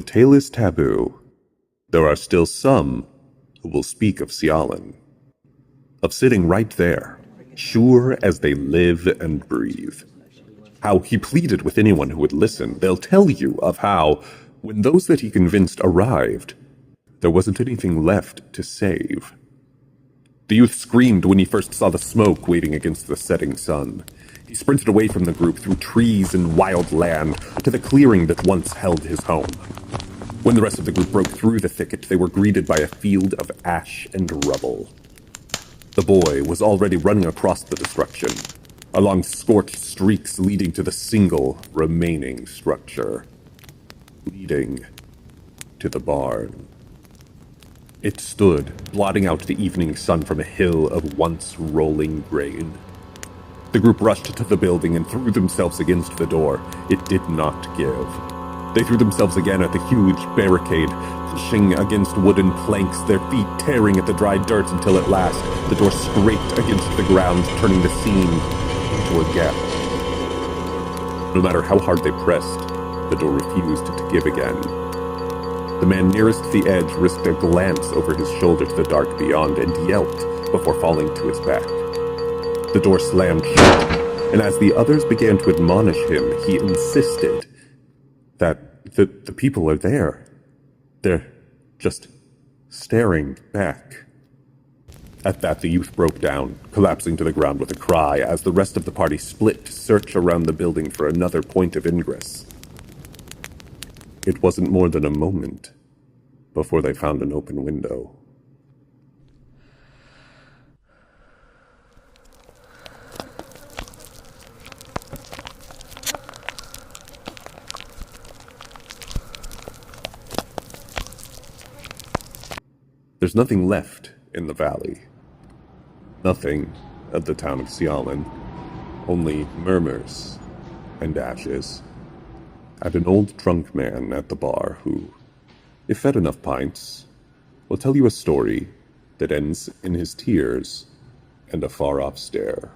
tale is taboo, there are still some who will speak of Cialan, of sitting right there, sure as they live and breathe. How he pleaded with anyone who would listen. They'll tell you of how, when those that he convinced arrived, there wasn't anything left to save. The youth screamed when he first saw the smoke waiting against the setting sun. He sprinted away from the group through trees and wild land to the clearing that once held his home. When the rest of the group broke through the thicket, they were greeted by a field of ash and rubble. The boy was already running across the destruction, along scorched streaks leading to the single remaining structure, leading to the barn. It stood, blotting out the evening sun from a hill of once rolling grain. The group rushed to the building and threw themselves against the door. It did not give. They threw themselves again at the huge barricade, pushing against wooden planks, their feet tearing at the dry dirt until at last the door scraped against the ground, turning the seam into a gap. No matter how hard they pressed, the door refused to give again. The man nearest the edge risked a glance over his shoulder to the dark beyond and yelped before falling to his back. The door slammed shut, and as the others began to admonish him, he insisted that the people are there. They're just staring back. At that, the youth broke down, collapsing to the ground with a cry as the rest of the party split to search around the building for another point of ingress. It wasn't more than a moment before they found an open window. There's nothing left in the valley. Nothing of the town of Cialan. Only murmurs and ashes. And an old drunk man at the bar who, if fed enough pints, will tell you a story that ends in his tears and a far-off stare.